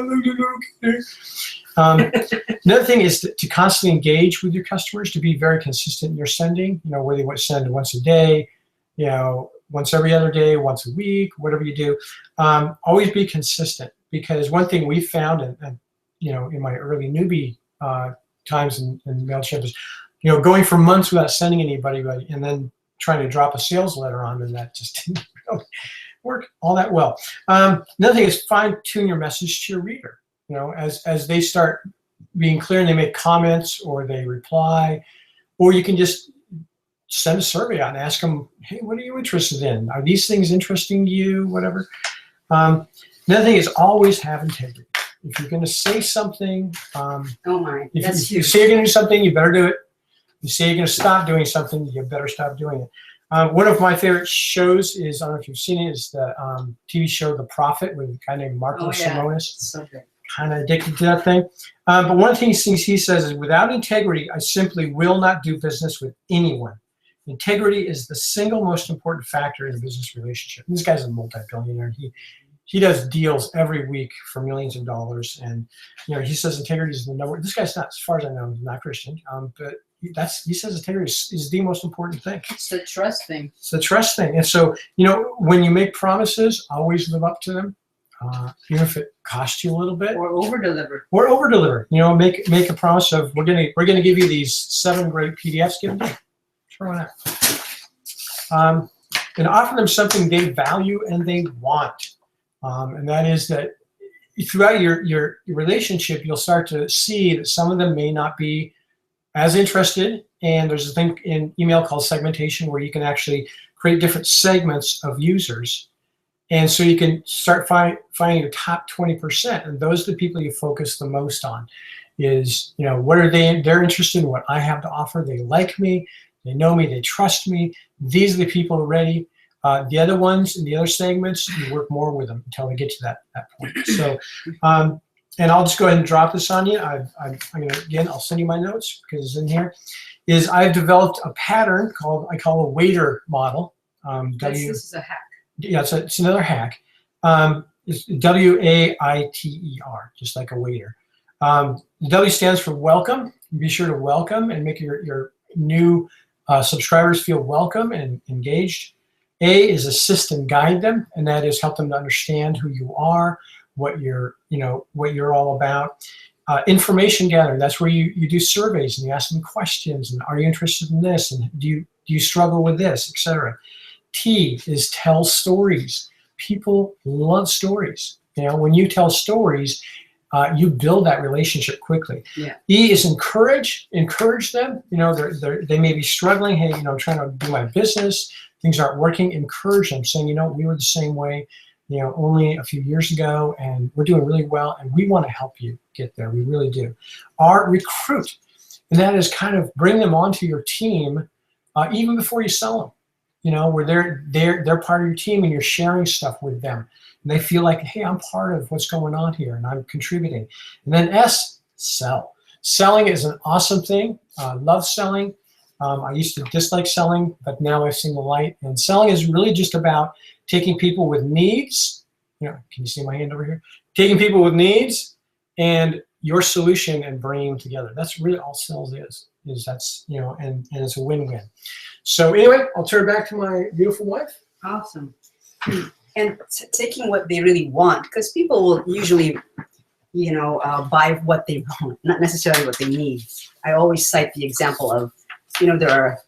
Another thing is to constantly engage with your customers, to be very consistent in your sending. Whether you want to send once a day, once every other day, once a week, whatever you do, always be consistent. Because one thing we found, and in my early newbie times in MailChimp is, going for months without sending anybody, and then trying to drop a sales letter on them, that just didn't really work all that well. Another thing is fine-tune your message to your reader. As they start being clear and they make comments or they reply, or you can just send a survey out and ask them, hey, what are you interested in? Are these things interesting to you? Whatever. Another thing is always have integrity. If you're going to say something, if you say you're going to do something, you better do it. You say you're going to stop doing something, you better stop doing it. One of my favorite shows is, I don't know if you've seen it, is the TV show The Prophet with a guy named Marco Simonis. So good. Kind of addicted to that thing. But one of the things he says is, without integrity, I simply will not do business with anyone. Integrity is the single most important factor in a business relationship. This guy's a multi-billionaire. he does deals every week for millions of dollars, and he says integrity is the number. This guy's not, as far as I know, he's not Christian, but he says integrity is the most important thing. It's the trust thing. It's the trust thing, and so when you make promises, always live up to them, even if it costs you a little bit. Or over-deliver. Or over-deliver. Make a promise of we're gonna give you these 7 great PDFs. Give them. Sure, why not? And offer them something they value and they want. And that is that throughout your relationship, you'll start to see that some of them may not be as interested. And there's a thing in email called segmentation where you can actually create different segments of users. And so you can start finding your top 20%. And those are the people you focus the most on. Is, what are they're interested in what I have to offer. They like me. They know me. They trust me. These are the people ready. The other ones in the other segments, you work more with them until they get to that point. So, and I'll just go ahead and drop this on you. I'm going to, again, I'll send you my notes because it's in here. I've developed a pattern I call a waiter model. This is a hack. Yeah, it's another hack. It's WAITER, just like a waiter. W stands for welcome. Be sure to welcome and make your new subscribers feel welcome and engaged. A is assist and guide them, and that is help them to understand who you are, what you're all about. Information gathering, that's where you do surveys and you ask them questions, and are you interested in this, and do you struggle with this, etc. T is tell stories. People love stories. When you tell stories, you build that relationship quickly. Yeah. E is encourage them. They may be struggling. Hey, I'm trying to do my business. Things aren't working. Encourage them, saying, we were the same way, only a few years ago, and we're doing really well, and we want to help you get there. We really do. R, recruit, and that is kind of bring them onto your team, even before you sell them. Where they're part of your team, and you're sharing stuff with them. And they feel like, hey, I'm part of what's going on here, and I'm contributing. And then S, sell. Selling is an awesome thing. Love selling. I used to dislike selling, but now I've seen the light. And selling is really just about taking people with needs. Can you see my hand over here? Taking people with needs and your solution and bringing them together. That's really all sales is that's, and it's a win-win. So anyway, I'll turn it back to my beautiful wife. Awesome. And taking what they really want, because people will usually, buy what they want, not necessarily what they need. I always cite the example of, there are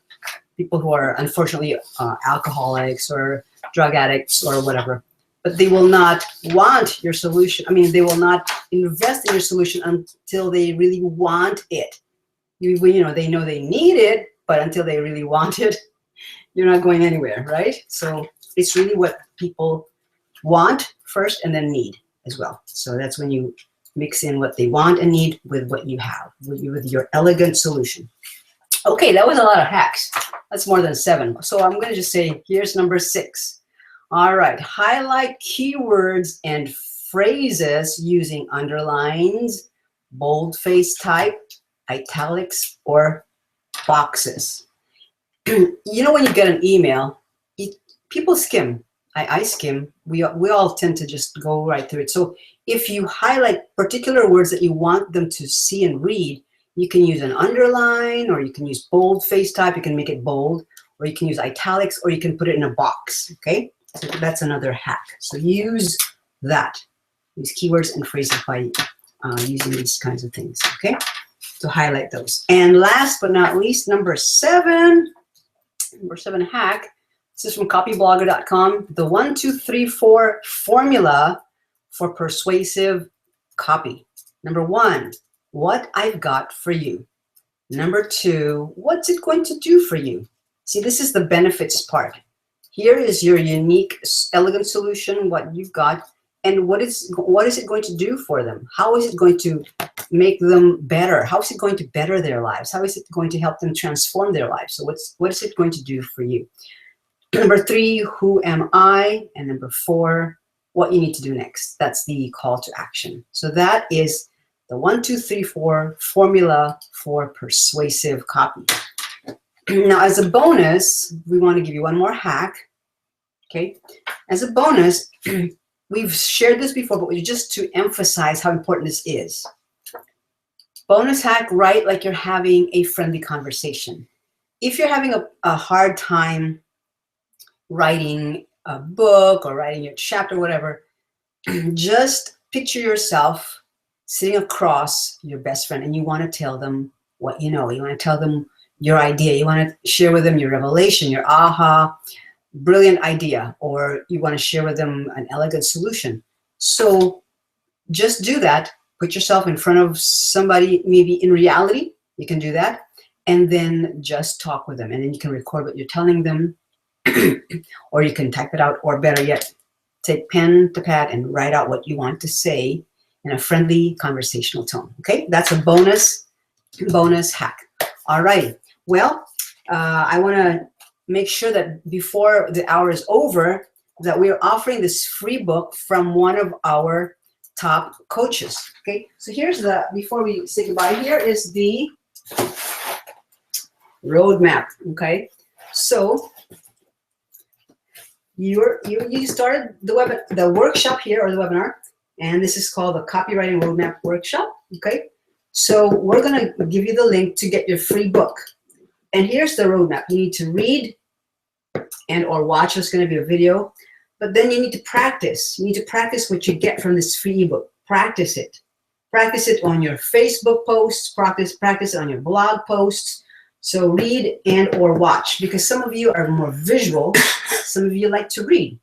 people who are unfortunately alcoholics or drug addicts or whatever, but they will not want your solution. They will not invest in your solution until they really want it. They know they need it, but until they really want it, you're not going anywhere, right? So it's really what people want first and then need as well. So that's when you mix in what they want and need with what you have, with your elegant solution. Okay, that was a lot of hacks. That's more than 7. So I'm going to just say, here's number 6. All right, highlight keywords and phrases using underlines, boldface type, italics, or boxes. When you get an email, people skim. I skim. We all tend to just go right through it. So if you highlight particular words that you want them to see and read, you can use an underline, or you can use boldface type. You can make it bold, or you can use italics, or you can put it in a box. Okay, so that's another hack. So use that. Use keywords and phrases by using these kinds of things. Okay, to highlight those. And last but not least, number 7 hack. This is from copyblogger.com. The 1, 2, 3, 4 formula for persuasive copy. Number 1. What I've got for you. Number 2, what's it going to do for you? See, this is the benefits part. Here is your unique, elegant solution, what you've got, and what is it going to do for them? How is it going to make them better? How is it going to better their lives? How is it going to help them transform their lives? So what is it going to do for you? Number 3, who am I? And number 4, what you need to do next. That's the call to action. So that is the 1, 2, 3, 4 formula for persuasive copy. Now, as a bonus, we want to give you one more hack. Okay, as a bonus, we've shared this before, but just to emphasize how important this is. Bonus hack, write like you're having a friendly conversation. If you're having a hard time writing a book or writing your chapter, whatever, just picture yourself sitting across your best friend and you want to tell them what you know. You want to tell them your idea. You want to share with them your revelation, your aha, brilliant idea, or you want to share with them an elegant solution. So just do that. Put yourself in front of somebody, maybe in reality, you can do that, and then just talk with them. And then you can record what you're telling them, or you can type it out, or better yet, take pen to pad and write out what you want to say in a friendly conversational tone. Okay, that's a bonus hack. All right. Well, I want to make sure that before the hour is over, that we are offering this free book from one of our top coaches. Okay, so here's the, before we say goodbye, here is the roadmap. Okay, so you started the workshop here, or the webinar, and this is called the Copywriting Roadmap Workshop. Okay, so we're gonna give you the link to get your free book, and here's the roadmap. You need to read and or watch. It's going to be a video, but then you need to practice. You need to practice what you get from this free ebook. Practice it. Practice it on your Facebook posts. Practice it on your blog posts. So read and or watch, because some of you are more visual. Some of you like to read.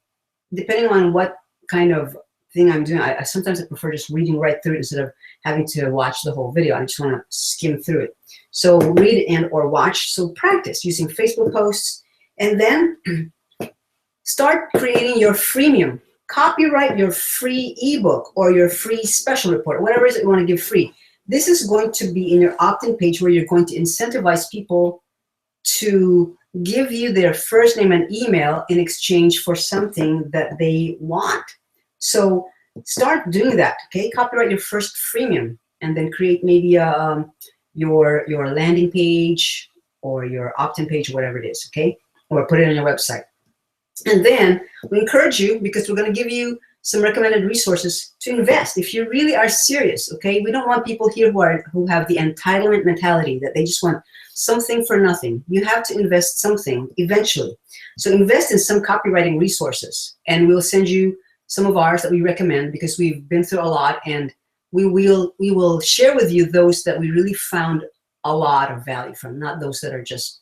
Depending on what kind of thing I'm doing, I sometimes prefer just reading right through it instead of having to watch the whole video. I just want to skim through it. So read and or watch. So practice using Facebook posts, and then start creating your freemium. Copyright your free ebook or your free special report, whatever it is that you want to give free. This is going to be in your opt-in page, where you're going to incentivize people to give you their first name and email in exchange for something that they want. So start doing that, okay? Copyright your first freemium, and then create maybe your landing page or your opt-in page, or whatever it is, okay? Or put it on your website. And then we encourage you, because we're going to give you some recommended resources to invest if you really are serious, okay? We don't want people here who have the entitlement mentality, that they just want something for nothing. You have to invest something eventually. So invest in some copywriting resources, and we'll send you some of ours that we recommend, because we've been through a lot, and we will share with you those that we really found a lot of value from, not those that are just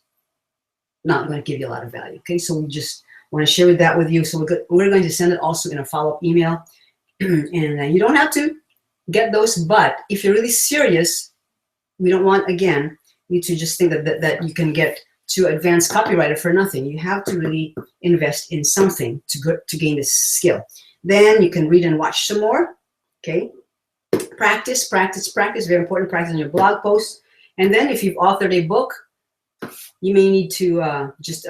not going to give you a lot of value, okay? So we just want to share that with you. So we're going to send it also in a follow-up email. And you don't have to get those, but if you're really serious, we don't want, again, you to just think that you can get to advanced copywriter for nothing. You have to really invest in something to gain this skill. Then you can read and watch some more, okay? Practice, practice, practice. Very important. Practice on your blog posts. And then if you've authored a book, you may need to just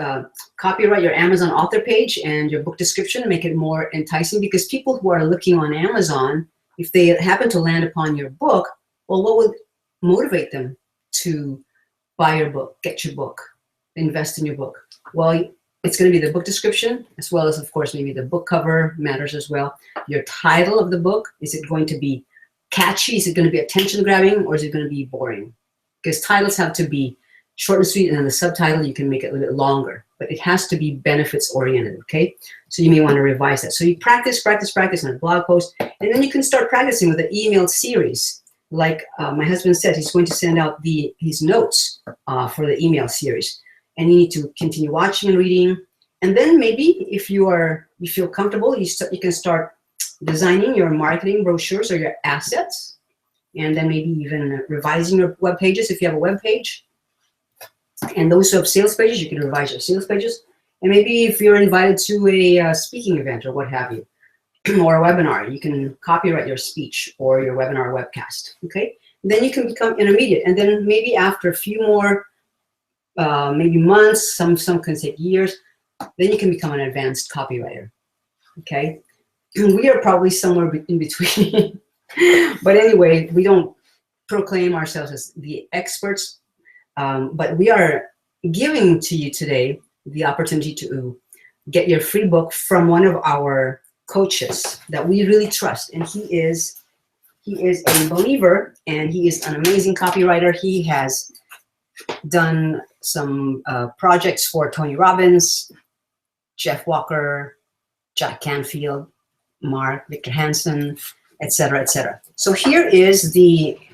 copyright your Amazon author page and your book description, make it more enticing, because people who are looking on Amazon, if they happen to land upon your book, well, what would motivate them to buy your book, get your book, invest in your book? Well, it's going to be the book description, as well as, of course, maybe the book cover matters as well. Your title of the book, is it going to be catchy? Is it going to be attention grabbing, or is it going to be boring? Because titles have to be short and sweet, and then the subtitle, you can make it a little bit longer, but it has to be benefits oriented, okay? So you may want to revise that. So you practice, practice, practice on a blog post, and then you can start practicing with an email series. Like my husband said, he's going to send out his notes for the email series, and you need to continue watching and reading. And then maybe if you feel comfortable, you can start designing your marketing brochures or your assets, and then maybe even revising your web pages if you have a web page. And those who have sales pages, you can revise your sales pages. And maybe if you're invited to a speaking event or what have you, or a webinar, you can copyright your speech or your webinar webcast, okay? And then you can become intermediate. And then maybe after a few more, maybe months, some can take years, then you can become an advanced copywriter, okay? We are probably somewhere in between. But anyway, we don't proclaim ourselves as the experts, but we are giving to you today the opportunity to get your free book from one of our coaches that we really trust, and he is a believer, and he is an amazing copywriter. He has done some projects for Tony Robbins, Jeff Walker, Jack Canfield, Mark, Victor Hansen, etc., etc. So here is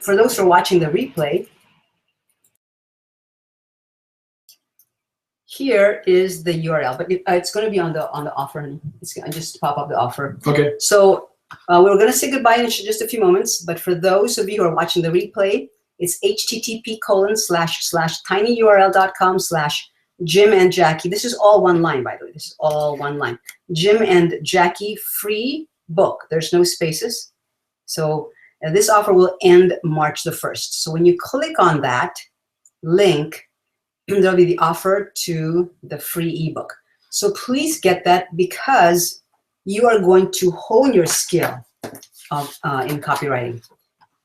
for those who are watching the replay, here is the URL, but it's going to be on the offer. Honey. It's going to just pop up the offer. Okay. So we're going to say goodbye in just a few moments, but for those of you who are watching the replay, it's http://tinyurl.com/Jim and Jackie. This is all one line, by the way. This is all one line. Jim and Jackie free book. There's no spaces. So this offer will end March the 1st. So when you click on that link, there'll be the offer to the free ebook. So please get that, because you are going to hone your skill in copywriting.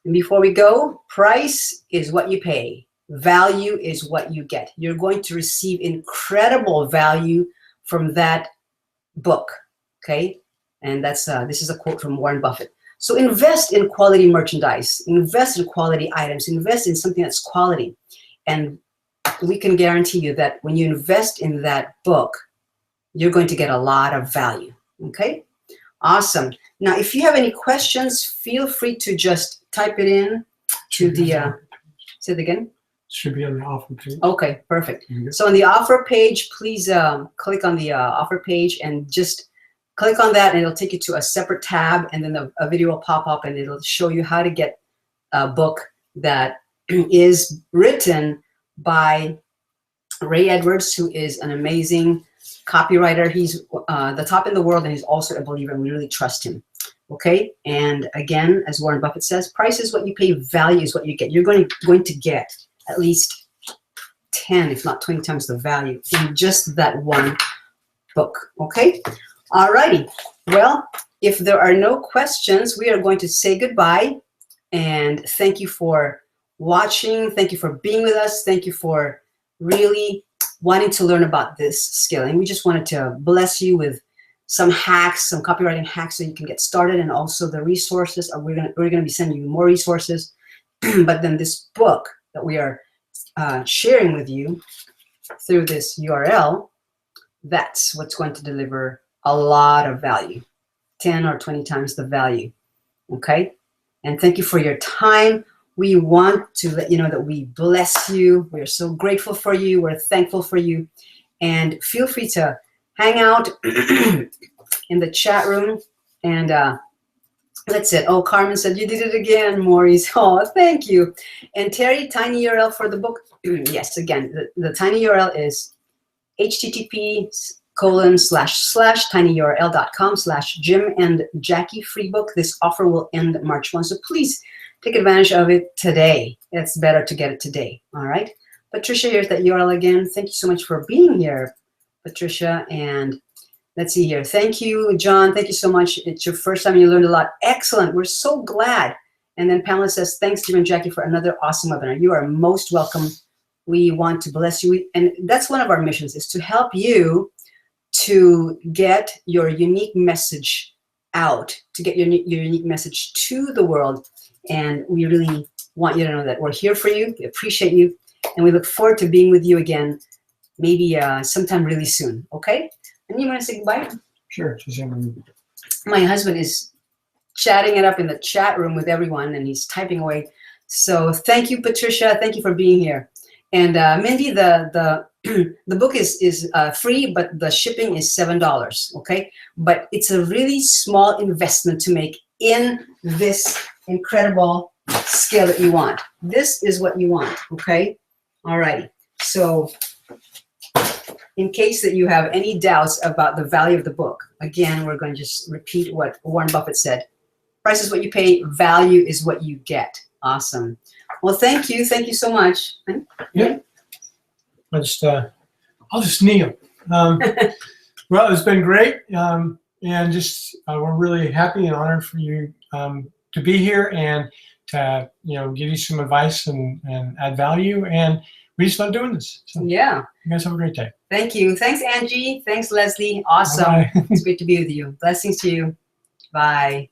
And before we go, price is what you pay. Value is what you get. You're going to receive incredible value from that book, okay? And that's this is a quote from Warren Buffett. So invest in quality merchandise, invest in quality items, invest in something that's quality. And we can guarantee you that when you invest in that book, you're going to get a lot of value, okay? Awesome. Now, if you have any questions, feel free to just type it in to the, say it again? Should be on the offer page. Okay, perfect. Mm-hmm. So on the offer page, please click on the offer page and just click on that, and it'll take you to a separate tab, and then a video will pop up, and it'll show you how to get a book that is written by Ray Edwards, who is an amazing copywriter. He's the top in the world, and he's also a believer, and we really trust him. Okay, and again, as Warren Buffett says, price is what you pay, value is what you get. You're going to get at least 10, if not 20 times the value in just that one book. Okay, all righty. Well, if there are no questions, we are going to say goodbye, and thank you for watching. Thank you for being with us. Thank you for really wanting to learn about this skill. And we just wanted to bless you with some hacks, some copywriting hacks so you can get started, and also the resources. We're gonna be sending you more resources. But then this book that we are sharing with you through this URL, that's what's going to deliver a lot of value, 10 or 20 times the value. Okay? And thank you for your time. We want to let you know that we bless you. We're so grateful for you. We're thankful for you. And feel free to hang out in the chat room. And that's it. Oh, Carmen said, you did it again, Maurice. Oh, thank you. And Terry, tiny URL for the book. Yes, again, the tiny URL is http://tinyurl.com/Jim and Jackie free book. This offer will end March 1. So please take advantage of it today. It's better to get it today. All right. Patricia, here's that URL again. Thank you so much for being here, Patricia. And let's see here. Thank you, John. Thank you so much. It's your first time. You learned a lot. Excellent. We're so glad. And then Pamela says, thanks, Jim and Jackie, for another awesome webinar. You are most welcome. We want to bless you. And that's one of our missions, is to help you to get your unique message out, to get your unique message to the world. And we really want you to know that we're here for you. We appreciate you. And we look forward to being with you again, maybe sometime really soon. Okay? And you want to say goodbye? Sure. My husband is chatting it up in the chat room with everyone, and he's typing away. So thank you, Patricia. Thank you for being here. And Mindy, the book is free, but the shipping is $7. Okay? But it's a really small investment to make in this incredible skill that you want. This is what you want. Okay? All right. So in case that you have any doubts about the value of the book, again, we're going to just repeat what Warren Buffett said. Price is what you pay. Value is what you get. Awesome. Well, thank you. Thank you so much. Yeah. I'll just kneel. Well, it's been great. And just we're really happy and honored for you to be here and to give you some advice and add value. And we just love doing this. So Yeah. you guys have a great day. Thank you. Thanks, Angie. Thanks, Leslie. Awesome. Bye-bye. It's great to be with you. Blessings to you. Bye.